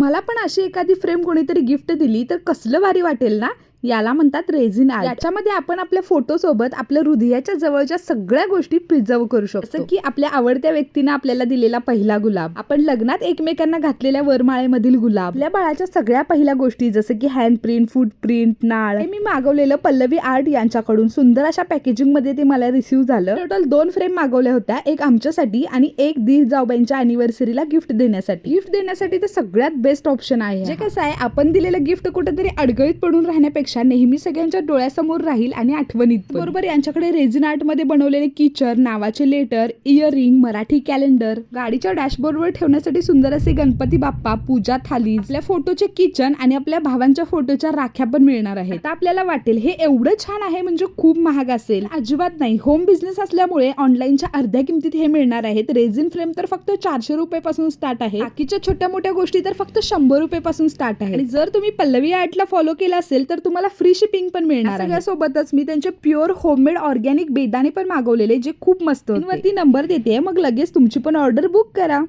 तुम्हाला पण अशी एखादी फ्रेम कोणीतरी गिफ्ट दिली तर कसलं भारी वाटेल ना. याला म्हणतात रेझिन आर्ट. याच्यामध्ये आपण आपल्या फोटो सोबत आपल्या हृदयाच्या जवळच्या सगळ्या गोष्टी प्रिझर्व करू शकतो. जसं की आपल्या आवडत्या व्यक्तीने आपल्याला दिलेला पहिला गुलाब, आपण लग्नात एकमेकांना घातलेल्या वरमाळेमधील गुलाब, आपल्या बाळाच्या सगळ्या पहिल्या गोष्टी जसं की हँड प्रिंट, फूट प्रिंट, नाळ. हे मी मागवलेलं पल्लवी आर्ट यांच्याकडून सुंदर अशा पॅकेजिंग मध्ये ते मला रिसीव्ह झालं. टोटल 2 फ्रेम मागवल्या होत्या, एक आमच्यासाठी आणि एक दीर जाऊबाईंच्या अॅनिव्हर्सरीला गिफ्ट देण्यासाठी तर सगळ्यात बेस्ट ऑप्शन आहे. जे कसं आहे, आपण दिलेलं गिफ्ट कुठेतरी अडगळीत पडून राहण्यापेक्षा नेहमी सगळ्यांच्या डोळ्यासमोर राहील आणि आठवणीत. बरोबर यांच्याकडे रेझिन आर्ट मध्ये बनवलेले किचन, नावाचे लेटर, इयरिंग, मराठी कॅलेंडर, गाडीच्या डॅशबोर्डवर ठेवण्यासाठी सुंदर असे गणपती बाप्पा, पूजा थाली, आपल्या फोटोचे किचन आणि आपल्या भावांच्या फोटोच्या राख्या पण मिळणार आहेत. आता आपल्याला वाटेल हे एवढं छान आहे म्हणजे खूप महाग असेल. अजिबात नाही. होम बिझनेस असल्यामुळे ऑनलाईनच्या अर्ध्या किमतीत हे मिळणार आहेत. रेझिन फ्रेम तर फक्त 400 रुपये पासून स्टार्ट आहे. बाकीच्या छोट्या मोठ्या गोष्टी तर फक्त 100 रुपये पासून स्टार्ट आहे. आणि जर तुम्ही पल्लवी आर्टला फॉलो केला असेल तर तुम्हाला फ्री शिपिंग पण मिळणार आहे. सगळ्यासोबतच मी त्यांचे प्युअर होममेड ऑर्गॅनिक बेदाणे पण मागवलेले, जे खूप मस्त होते. वरती नंबर देते, मग लगेच तुमची पण ऑर्डर बुक करा.